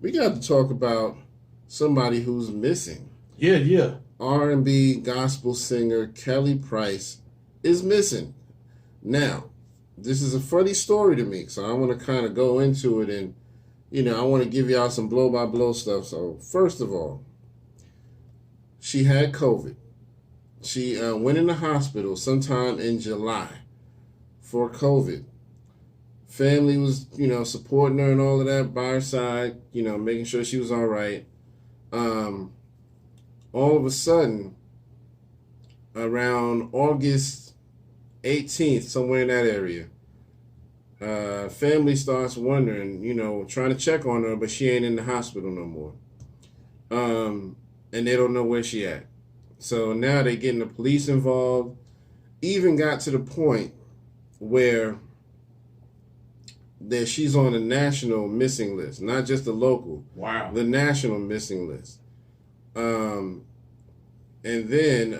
we got to talk about somebody who's missing. Yeah, yeah. R&B gospel singer Kelly Price is missing. Now, this is a funny story to me, so I want to kind of go into it and, I want to give y'all some blow-by-blow stuff. So, first of all, she had COVID. She went in the hospital sometime in July for COVID. Family was, supporting her and all of that by her side, making sure she was all right. All of a sudden, around August 18th, somewhere in that area, family starts wondering, trying to check on her, but she ain't in the hospital no more. And they don't know where she at. So now they're getting the police involved. Even got to the point where that she's on the national missing list, not just the local. Wow. The national missing list. And then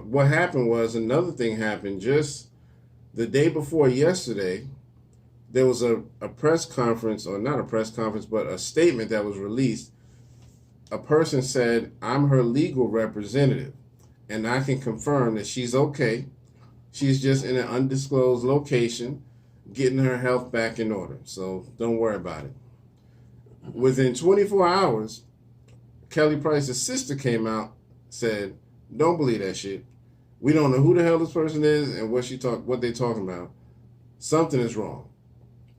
what happened was another thing happened just the day before yesterday. There was a press conference, or not a press conference, but a statement that was released. A person said, I'm her legal representative, and I can confirm that she's okay. She's just in an undisclosed location, getting her health back in order. So don't worry about it. Within 24 hours, Kelly Price's sister came out, said, don't believe that shit. We don't know who the hell this person is and what they talking about. Something is wrong.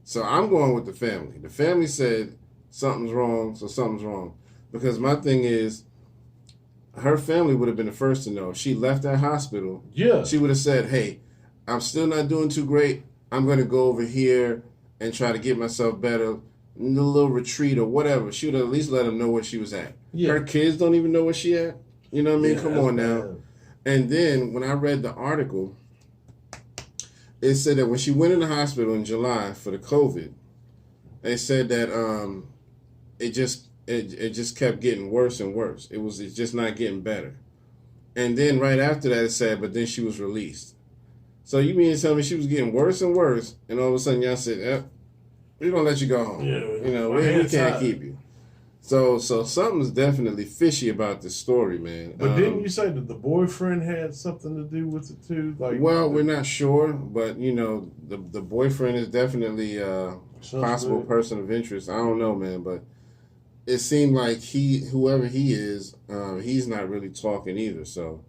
So I'm going with the family. The family said something's wrong, so something's wrong. Because my thing is, her family would have been the first to know. If she left that hospital, she would have said, hey, I'm still not doing too great. I'm going to go over here and try to get myself better, in a little retreat or whatever. She would have at least let them know where she was at. Yeah. Her kids don't even know where she at. You know what I mean? Come on now. Bad. And then when I read the article, it said that when she went in the hospital in July for the COVID, they said that it just kept getting worse and worse. It's just not getting better. And then right after that, it said, but then she was released. So you mean to tell me she was getting worse and worse, and all of a sudden y'all said, we're going to let you go home. Yeah, we can't keep you. So something's definitely fishy about this story, man. But didn't you say that the boyfriend had something to do with it too? Well, we're not sure, but the boyfriend is definitely a possible person of interest. I don't know, man, but it seemed like whoever he is, he's not really talking either. So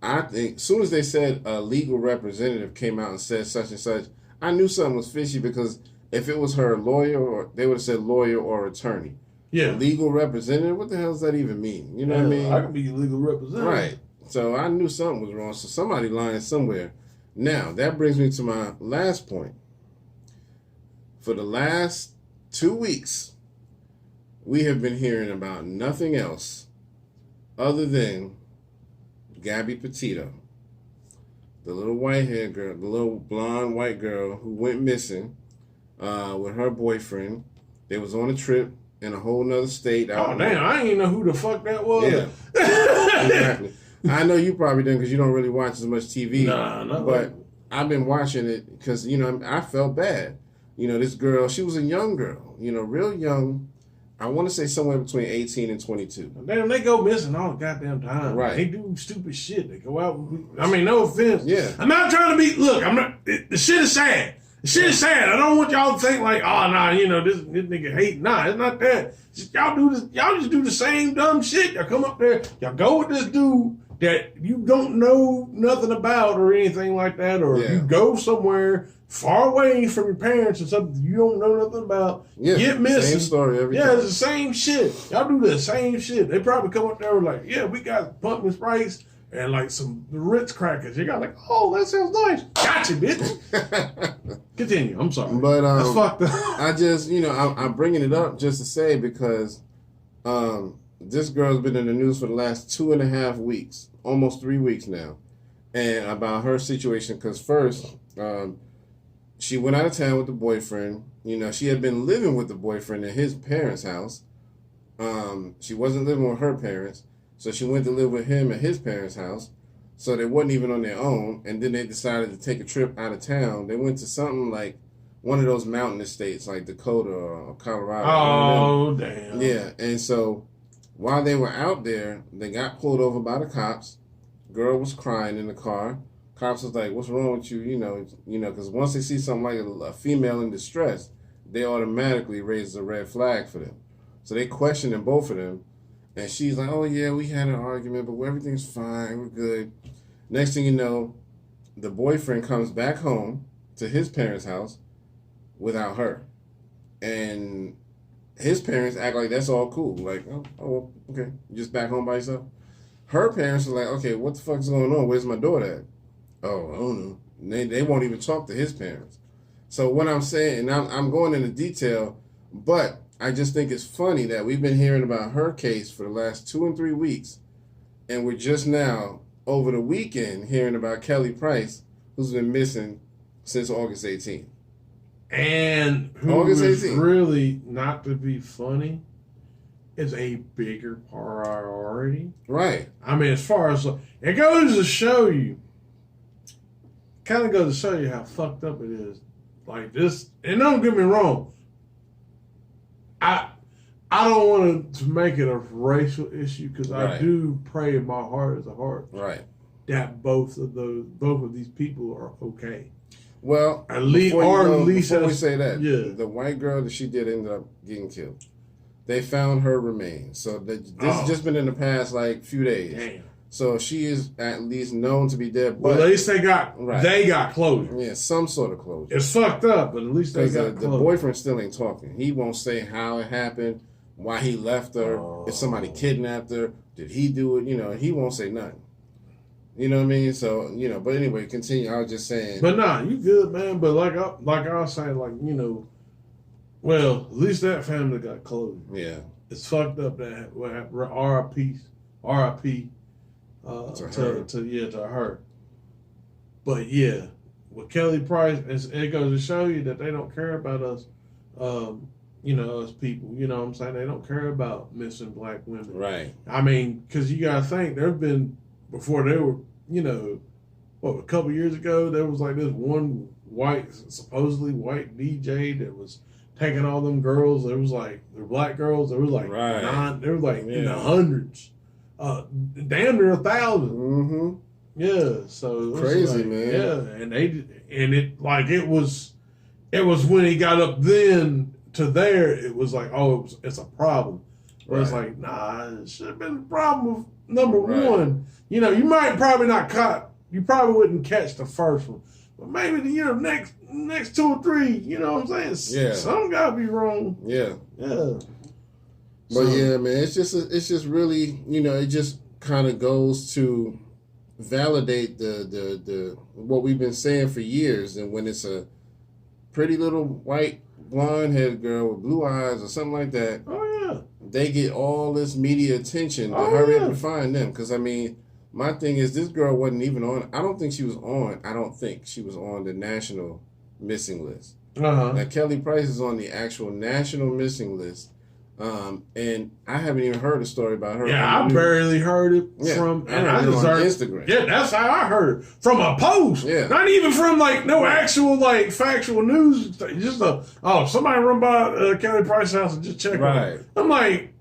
I think as soon as they said a legal representative came out and said such and such, I knew something was fishy, because if it was her lawyer, or they would have said lawyer or attorney. Yeah. Legal representative, what the hell does that even mean? You know what I mean? I could be your legal representative. Right. So I knew something was wrong. So somebody lying somewhere. Now, that brings me to my last point. For the last 2 weeks, we have been hearing about nothing else other than Gabby Petito, the little white-haired girl, the little blonde white girl who went missing with her boyfriend. They was on a trip in a whole nother state. Oh, damn, I didn't even know who the fuck that was. Yeah, exactly. I know you probably didn't, because you don't really watch as much TV. Nah, but I've been watching it because, I felt bad. This girl, she was a young girl, real young. I want to say somewhere between 18 and 22. Damn, they go missing all the goddamn time. Right. They do stupid shit. They go out. No offense. Yeah. I'm not trying to be, look, the shit is sad. The shit is sad. I don't want y'all to think like, oh, nah, this nigga hate. Nah, it's not that. Y'all just do the same dumb shit. Y'all come up there, y'all go with this dude that you don't know nothing about or anything like that, or you go somewhere far away from your parents or something you don't know nothing about, get missing. Same story every time. Yeah, it's the same shit. Y'all do the same shit. They probably come up there like, yeah, we got pumpkin spice and like some Ritz crackers. You got like, oh, that sounds nice. Gotcha, bitch. Continue. I'm sorry. But that's fucked up. I just, I'm bringing it up just to say, because this girl's been in the news for the last 2.5 weeks, almost 3 weeks now, and about her situation. Because first, she went out of town with the boyfriend. She had been living with the boyfriend in his parents' house. She wasn't living with her parents, so she went to live with him at his parents' house. So they wasn't even on their own. And then they decided to take a trip out of town. They went to something like one of those mountainous states like Dakota or Colorado. Oh, damn. Yeah, and so while they were out there, they got pulled over by the cops. Girl was crying in the car. Cops was like, "What's wrong with you?" Because once they see something like a female in distress, they automatically raise a red flag for them. So they questioning both of them, and she's like, "Oh yeah, we had an argument, but everything's fine. We're good." Next thing you know, the boyfriend comes back home to his parents' house without her, and his parents act like that's all cool. Like, oh, okay, you just back home by yourself. Her parents are like, okay, what the fuck's going on? Where's my daughter at? Oh, I don't know. And they won't even talk to his parents. So what I'm saying, and I'm going into detail, but I just think it's funny that we've been hearing about her case for the last 2 and 3 weeks, and we're just now, over the weekend, hearing about Kelly Price, who's been missing since August 18th. And who is really, not to be funny, is a bigger priority. Right. I mean, as far as, it goes to show you, kind of goes to show you how fucked up it is. Like this, and don't get me wrong, I don't want to make it a racial issue because I do pray in my heart as a heart that both of these people are okay. Well, at least, before we say that, the white girl that she did end up getting killed. They found her remains. So this has just been in the past few days. Damn. So she is at least known to be dead. But at least they got closure. Yeah, some sort of closure. It's fucked up, but at least they got closure. The boyfriend still ain't talking. He won't say how it happened, why he left her, if somebody kidnapped her, did he do it? He won't say nothing. You know what I mean? So, but anyway, continue. I was just saying. But nah, you good, man. But like I was saying, well, at least that family got closure. Yeah. It's fucked up that R.I.P. To her. But yeah, with Kelly Price, it goes to show you that they don't care about us, us people. You know what I'm saying? They don't care about missing black women. Right. I mean, because you got to think, there have been, before they were, a couple years ago, there was this one supposedly white DJ that was taking all them girls. There was they're black girls. There was in the hundreds. Damn near 1,000. Mm-hmm. Yeah, so crazy, man. Yeah, it was when he got up then to there. It was it's a problem. Where it's nah, it should have been a problem with number one. You might probably not caught. You probably wouldn't catch the first one, but maybe the next 2 or 3. You know what I'm saying? Yeah, some gotta be wrong. Yeah, yeah. But yeah, man, it's just really, it just kind of goes to validate the what we've been saying for years. And when it's a pretty little white blonde-haired girl with blue eyes or something like that, they get all this media attention to hurry up and find them. Because my thing is, this girl wasn't even on. I don't think she was on the national missing list. Now Kelly Price is on the actual national missing list. And I haven't even heard a story about her. Yeah, I barely heard it from, and I just heard Instagram. Yeah, that's how I heard it, from a post. Yeah, not even from no actual factual news. Just somebody run by Kelly Price's house and just check. Right. I'm like,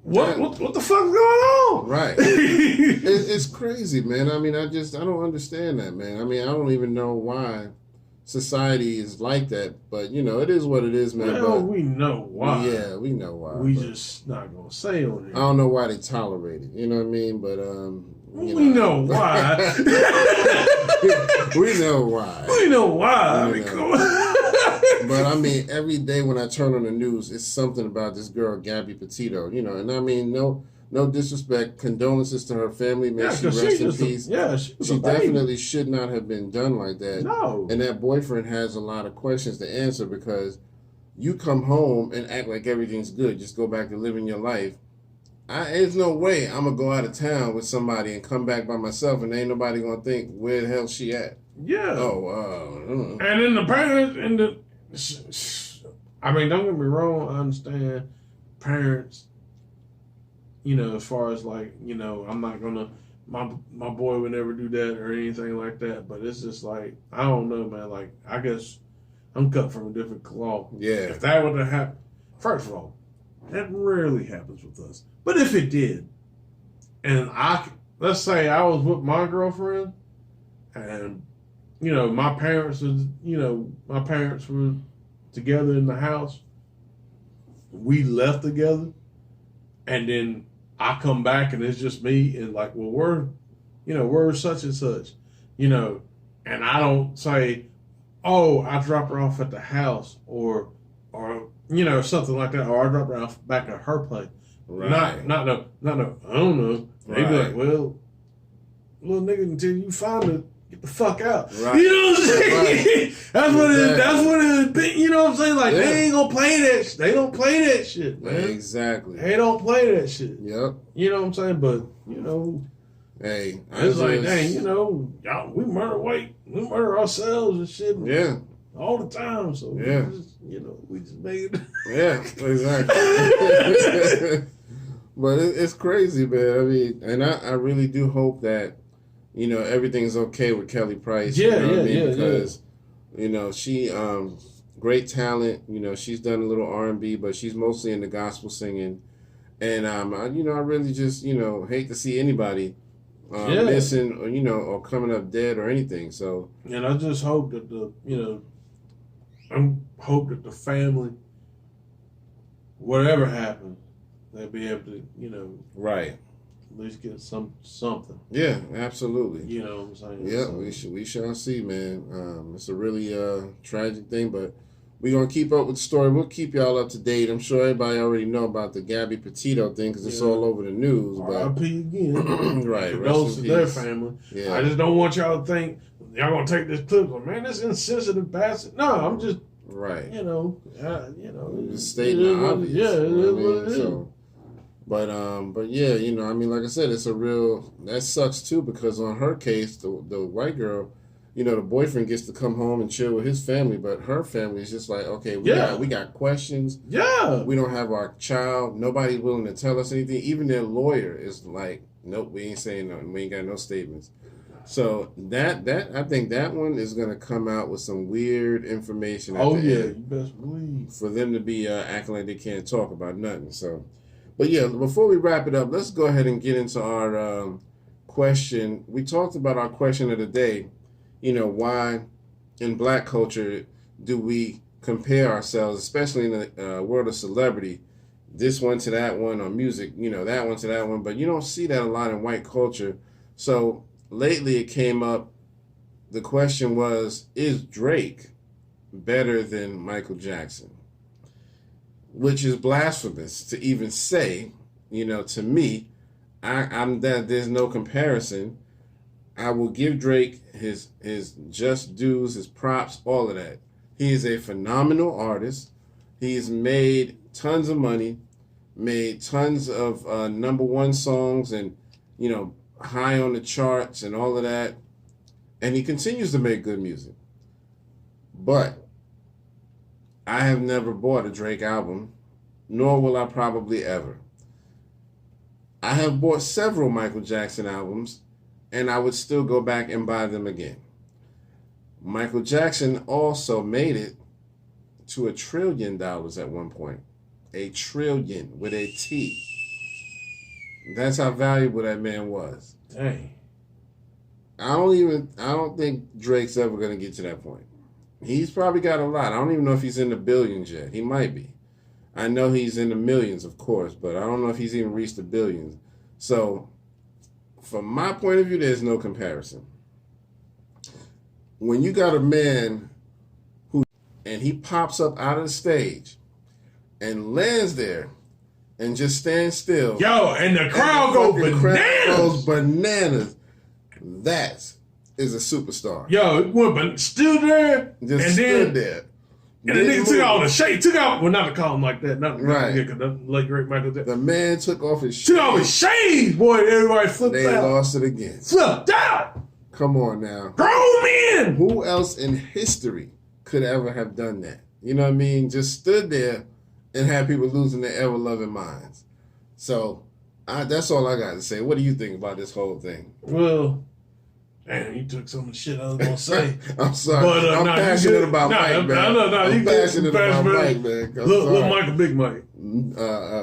what the fuck's going on? Right. It's crazy, man. I don't understand that, man. I don't even know why society is like that, but it is what it is, man. Well, we know why. Yeah, we know why. We just not gonna say on it. I don't know why they tolerate it. You know what I mean? But we know why. We know why. We know why. But every day when I turn on the news, it's something about this girl Gabby Petito. And no disrespect, condolences to her family. May she rest in peace. She definitely should not have been done like that. No. And that boyfriend has a lot of questions to answer, because you come home and act like everything's good. Just go back to living your life. There's no way I'm going to go out of town with somebody and come back by myself and ain't nobody going to think, where the hell she at? Yeah. And then the parents, don't get me wrong, I understand parents, as far as I'm not gonna, my boy would never do that or anything like that. But it's just I don't know, man. I guess I'm cut from a different cloth. Yeah. If that were to happen, first of all, that rarely happens with us. But if it did, and let's say I was with my girlfriend, and my parents were together in the house. We left together, and then I come back and it's just me and like, well, we're such and such, and I don't say, oh, I dropped her off at the house or something like that, or I dropped her off back at her place. Right. Not no, I don't know. They be like, well, little nigga, until you find it, get the fuck out. Right. You know what I'm saying? Right. That's what it is. You know what I'm saying? Like, Yeah. they ain't gonna play that shit. They don't play that shit, man. Exactly. They don't play that shit. Yep. You know what I'm saying? But, hey, it's like, dang, y'all, we murder ourselves and shit. Yeah. All the time. So, Yeah. we just made it. Yeah, exactly. But it's crazy, man. I mean, and I really do hope that, everything's okay with Kelly Price. Yeah, you know what I mean? yeah, Because, she, great talent. She's done a little R&B, but she's mostly into gospel singing. And, I really just, hate to see anybody missing or, or coming up dead or anything. So, and I just hope that the family, whatever happened, they'll be able to, right. at least get something. Yeah, absolutely. You know what I'm saying? Yeah, So, we shall see, man. It's a really tragic thing, but we're going to keep up with the story. We'll keep y'all up to date. I'm sure everybody already know about the Gabby Petito thing because it's all over the news. R.I.P. again. Right. Those to their family. Yeah. I just don't want y'all to think y'all going to take this clip. Like, man, that's insensitive bastard. No, I'm just, right. Just stating the obvious. Yeah, it is what it is. So, but yeah, like I said, it's a real, that sucks too, because on her case, the white girl, the boyfriend gets to come home and chill with his family, but her family is just like, okay, we got questions. Yeah. We don't have our child. Nobody's willing to tell us anything. Even their lawyer is like, nope, we ain't saying nothing. We ain't got no statements. So that I think that one is gonna come out with some weird information. Oh yeah, you best believe. For them to be acting like they can't talk about nothing. So, but yeah, before we wrap it up, let's go ahead and get into our question. We talked about our question of the day. Why in Black culture do we compare ourselves, especially in the world of celebrity, this one to that one, or music, that one to that one, but you don't see that a lot in white culture. So lately it came up, the question was, is Drake better than Michael Jackson? Which is blasphemous to even say, to me. I'm that there's no comparison. I will give Drake his just dues, his props, all of that. He is a phenomenal artist. He's made tons of money, made tons of number one songs, and high on the charts and all of that. And he continues to make good music. But I have never bought a Drake album, nor will I probably ever. I have bought several Michael Jackson albums, and I would still go back and buy them again. Michael Jackson also made it to $1 trillion at one point. $1 trillion with a T. That's how valuable that man was. Dang. I don't think Drake's ever going to get to that point. He's probably got a lot. I don't even know if he's in the billions yet. He might be. I know he's in the millions, of course, but I don't know if he's even reached the billions. So, from my point of view, there's no comparison. When you got a man and he pops up out of the stage and lands there and just stands still. Yo, and the crowd goes bananas. That is a superstar. Yo, it went still there. Just and stood there. And the nigga took all the shade. Well, not to call him like that. Not right. Because the late great Michael Jackson. The man took off his shades. Took off his shades, boy. Everybody flipped out. They lost it again. Flipped out. Come on now. Grown men. Who else in history could ever have done that? You know what I mean? Just stood there and had people losing their ever-loving minds. So, that's all I got to say. What do you think about this whole thing? Well, Damn, you took some of the shit I was gonna say. I'm sorry. But, I'm passionate about Mike, man. I'm passionate about Mike, man. Little Mike or Big Mike?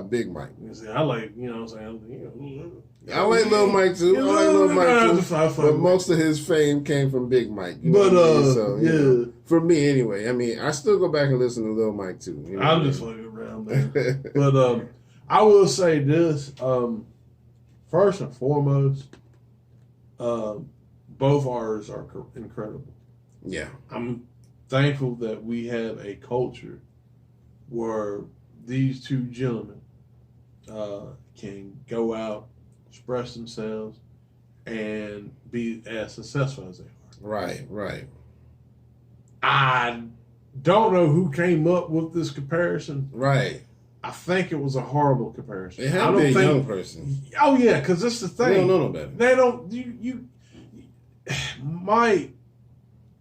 Big Mike. I like, you know what I'm saying? I like Lil Mike too. I like Lil Mike too. But most of his fame came from Big Mike. You know what I mean? So, you know, for me anyway. I mean, I still go back and listen to Lil Mike too. You know I'm just fucking around, man. But I will say this. First and foremost, both artists are incredible. Yeah. I'm thankful that we have a culture where these two gentlemen can go out, express themselves, and be as successful as they are. Right. I don't know who came up with this comparison. Right. I think it was a horrible comparison. It had to be a young person. Oh, yeah, because that's the thing. They don't know no better. They don't... Mike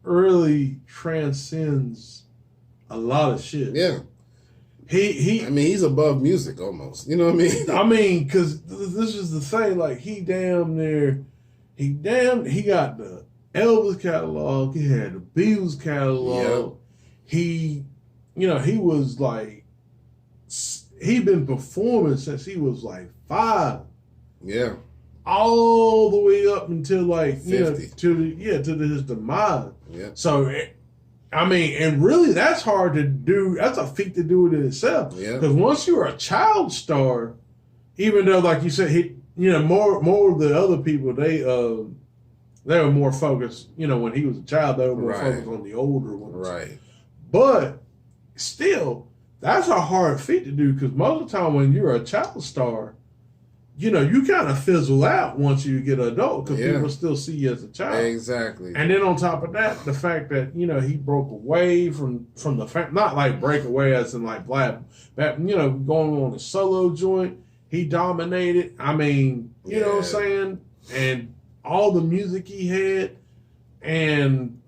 really transcends a lot of shit. Yeah. I mean, he's above music almost. You know what I mean? I mean, because this is the thing. Like, he got the Elvis catalog. He had the Beatles catalog. Yep. He was like, he'd been performing since he was like 5. Yeah. All the way up until like 50. To his demise. Yeah. So, I mean, and really, that's hard to do. That's a feat to do it in itself. Yeah. Because once you're a child star, even though, like you said, more of the other people, they were more focused. When he was a child, they were more focused on the older ones. Right. But still, that's a hard feat to do because most of the time when you're a child star, you kind of fizzle out once you get an adult because people still see you as a child. Exactly. And then on top of that, the fact that, he broke away from the family, not like break away as in like black, but, going on a solo joint, he dominated. I mean, you know what I'm saying? And all the music he had and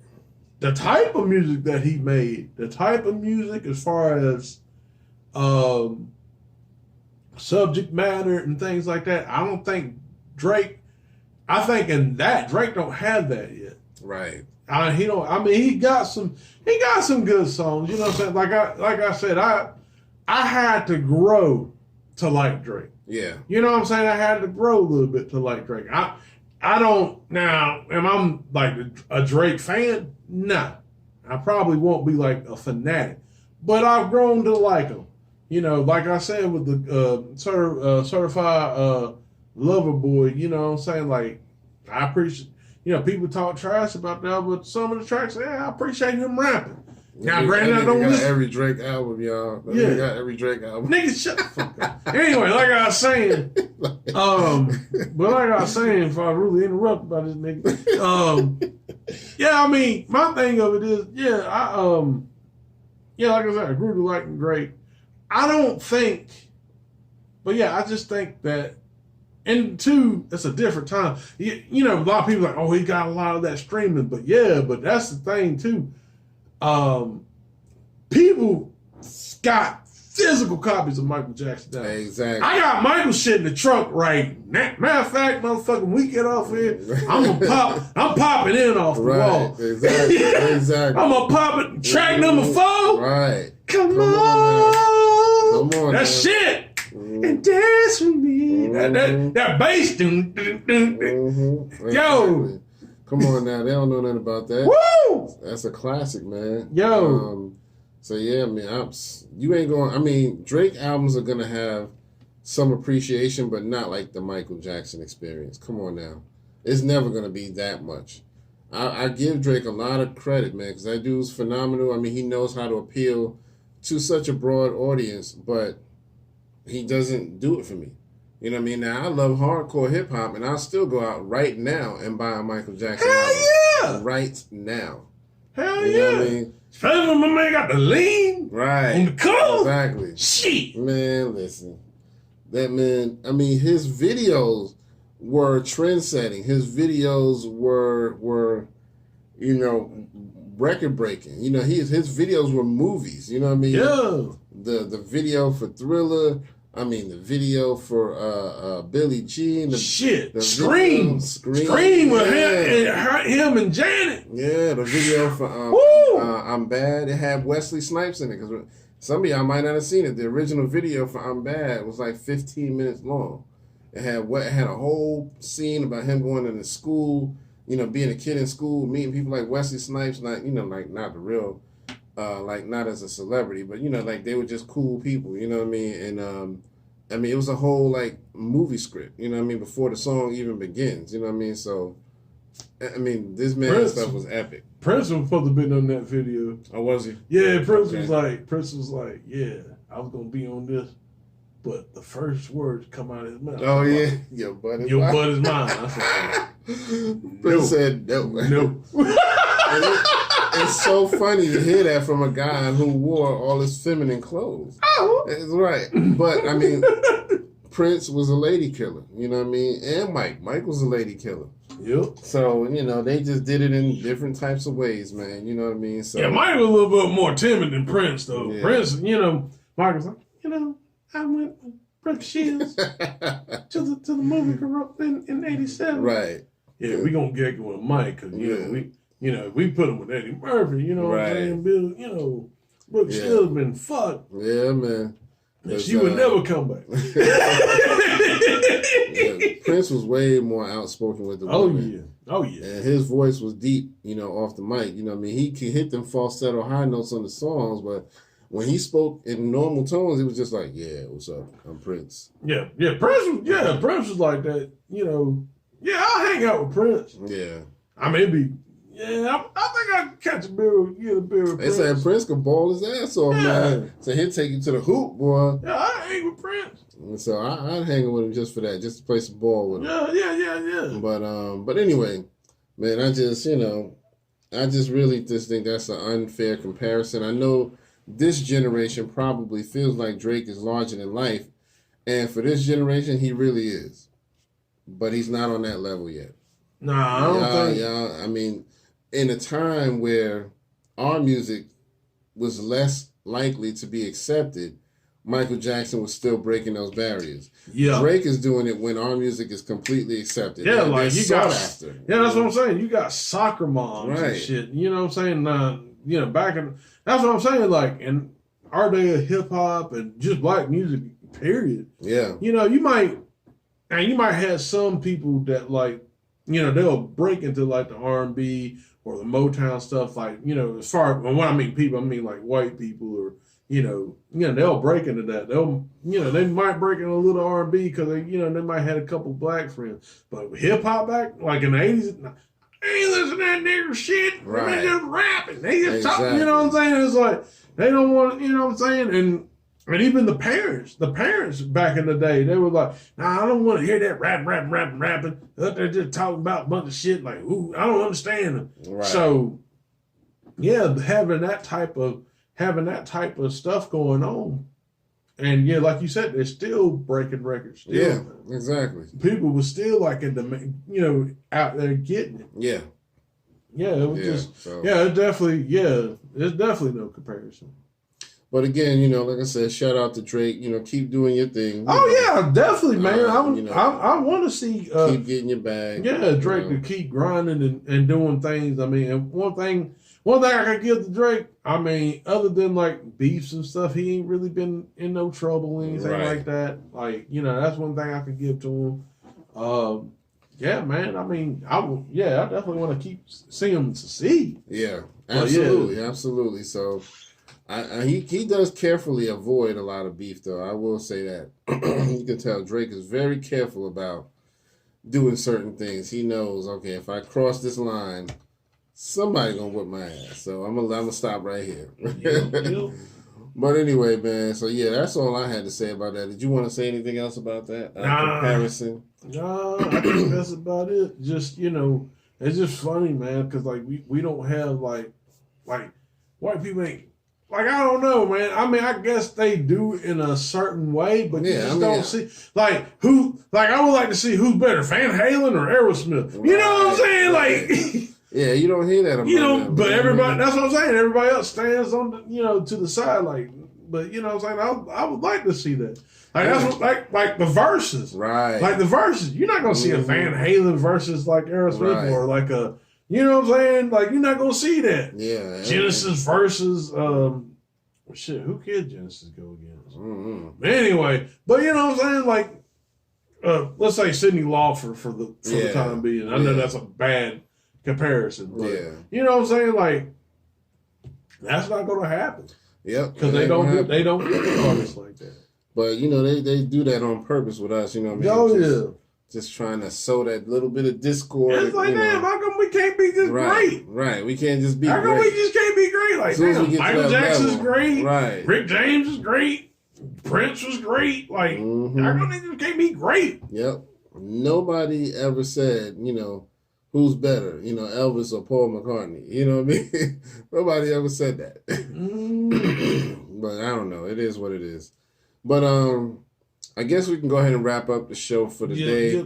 the type of music that he made, the type of music as far as, subject matter and things like that. I don't think Drake don't have that yet. Right. He don't. I mean, he got some good songs. You know what I'm saying? Like I said, I had to grow to like Drake. Yeah. You know what I'm saying? I had to grow a little bit to like Drake. I don't now. Am I like a Drake fan? No. I probably won't be like a fanatic, but I've grown to like him. Like I said with the certified lover boy, you know what I'm saying? Like, I appreciate, people talk trash about that, but some of the tracks, I appreciate him rapping. Now, granted, I don't listen. Every Drake album, y'all. Got every Drake album. Nigga, shut the fuck up. Anyway, like I was saying, if I really interrupt about this nigga, I mean, my thing of it is, like I said, I grew to liking Drake. I don't think, but I just think that, and two, it's a different time. A lot of people are like, oh, he got a lot of that streaming, but that's the thing too. People got physical copies of Michael Jackson now. Exactly. I got Michael shit in the trunk right now. Matter of fact, motherfucking, we get off here, I'm popping in off the wall. Exactly. I'm gonna pop it, track number 4. Right. Come on. Come on, that shit. And dance with me. That bass. Exactly. Yo. Come on now. They don't know nothing about that. Woo! That's a classic, man. Yo. You ain't going. I mean, Drake albums are going to have some appreciation, but not like the Michael Jackson experience. Come on now. It's never going to be that much. I give Drake a lot of credit, man, because that dude's phenomenal. I mean, he knows how to appeal to such a broad audience, but he doesn't do it for me. You know what I mean? Now, I love hardcore hip-hop, and I'll still go out right now and buy a Michael Jackson album. Yeah! Right now. Hell you know what I mean? Especially when my man got the lean on the cover. Exactly. Shit. Man, listen. That man, I mean, his videos were trend-setting. His videos were record-breaking. His videos were movies. You know what I mean? Yeah. The video for Thriller, I mean, the video for Billie Jean. Scream with him and Janet. Yeah, the video for I'm Bad. It had Wesley Snipes in it because some of y'all might not have seen it. The original video for I'm Bad was like 15 minutes long. It had a whole scene about him going into school, being a kid in school, meeting people like Wesley Snipes, not the real, not as a celebrity, but like they were just cool people, you know what I mean? And it was a whole like movie script, you know what I mean, before the song even begins, you know what I mean? So, this man's stuff was epic. Prince was supposed to be on that video. Oh, was he? Yeah, Prince was like, yeah, I was gonna be on this, but the first words come out of his mouth. Oh yeah, your butt is mine. I said, Prince said no. It's so funny to hear that from a guy who wore all his feminine clothes. Oh, it's right, but Prince was a lady killer. You know what I mean? And Mike was a lady killer. Yep. So, they just did it in different types of ways, man. You know what I mean? So, yeah, Mike was a little bit more timid than Prince, though. Yeah. Prince, Mike was like, I went with Brooke Shields to the movie Corrupt in 87. Right. Yeah, we gonna get with Mike, because, we put him with Eddie Murphy, what I'm saying? Bill, Brooke Shields been fucked. Yeah, man. She would never come back. Prince was way more outspoken with the women. Oh yeah. And his voice was deep, off the mic. He could hit them falsetto high notes on the songs, but when he spoke in normal tones, it was just like, yeah, what's up? I'm Prince. Yeah. Prince was like that, I'll hang out with Prince. Yeah. It'd be, I think I could catch a beer with Prince. They said Prince could ball his ass off, man. So he'd take you to the hoop, boy. Yeah, I hang with Prince. And so I'd hang with him just for that, just to play some ball with him. Yeah. But anyway, man, I just really just think that's an unfair comparison. I know this generation probably feels like Drake is larger than life, and for this generation, he really is. But he's not on that level yet. Nah, I don't think. Yeah, in a time where our music was less likely to be accepted, Michael Jackson was still breaking those barriers. Yeah. Drake is doing it when our music is completely accepted. Yeah, like you got after. Yeah, that's what I'm saying. You got soccer moms and shit. You know what I'm saying? Back in, that's what I'm saying. Like in our day of hip hop and just black music, period. Yeah. You might have some people that like, they'll break into like the R&B or the Motown stuff. Like, as far as when I mean people, I mean like white people or. They'll break into that. They might break into a little R&B because they might have a couple black friends. But hip hop back like in the 80s, they ain't listening to that nigger shit. Right. They just rapping. They just talking. You know what I'm saying? It's like they don't want. You know what I'm saying? And even the parents back in the day, they were like, "Nah, I don't want to hear that rapping. They're just talking about a bunch of shit like, ooh, I don't understand them." Right. So, yeah, having that type of stuff going on. And yeah, like you said, they're still breaking records. Still. Yeah, exactly. People were still like in the, out there getting it. Yeah. Yeah, it was there's definitely no comparison. But again, like I said, shout out to Drake. Keep doing your thing. Yeah, definitely, man. I want to see keep getting your bag. Yeah, Drake to keep grinding and doing things. And one thing I could give to Drake, other than like beefs and stuff, he ain't really been in no trouble or anything like that. Like, that's one thing I could give to him. Yeah, man. I definitely want to keep seeing him succeed. Yeah, absolutely. So, he does carefully avoid a lot of beef, though. I will say that. You can tell Drake is very careful about doing certain things. He knows, okay, if I cross this line, somebody gonna whip my ass. So I'm gonna stop right here. Yep. But anyway, man. So yeah, that's all I had to say about that. Did you want to say anything else about that comparison? No, I think that's about it. Just it's just funny, man, because like we don't have like white people ain't. Like, I don't know, man. I guess they do in a certain way, but you just don't see. Like, I would like to see who's better, Van Halen or Aerosmith. You know what I'm saying? Like, yeah, you don't hear that. But everybody, that's what I'm saying. Everybody else stands on the, to the side, like, but you know what I'm saying? I would like to see that. Like that's what, like the verses. Right. Like the verses. You're not gonna see a Van Halen versus like Aerosmith or like a, you know what I'm saying? Like you're not gonna see that. Yeah. Genesis versus shit, who could Genesis go against? Mm-hmm. Anyway, but you know what I'm saying? Like let's say Sidney Lawford for the time being. I know that's a bad comparison, but you know what I'm saying? Like that's not gonna happen. Yep. Because they don't do artists like that. But you know, they do that on purpose with us, you know what I mean? Just trying to sow that little bit of discord. It's like, damn, how come we can't be just great? Right. We can't just be great. How come we just can't be great? Like, damn, Michael Jackson's great. Right. Rick James is great. Prince was great. Like, how come they just can't be great? Yep. Nobody ever said, you know, who's better, you know, Elvis or Paul McCartney. You know what I mean? Nobody ever said that. But I don't know. It is what it is. But I guess we can go ahead and wrap up the show for the day.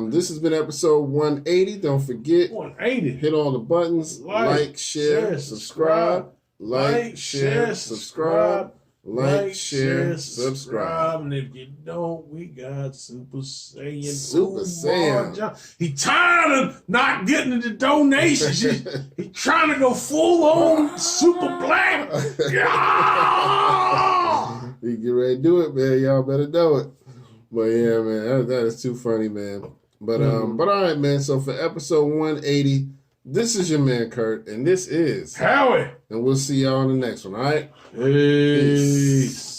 This has been episode 180. Don't forget, 180. Hit all the buttons. Like, share, subscribe. Like, share, subscribe. Like, share, subscribe. And if you don't, we got Super Saiyan. Super Saiyan. He tired of not getting the donations. He's trying to go full on Super Black. You get ready to do it, man. Y'all better know it. But yeah, man, that is too funny, man. But but all right, man. So for episode 180, this is your man Kurt, and this is Howie. And we'll see y'all on the next one. All right. Peace.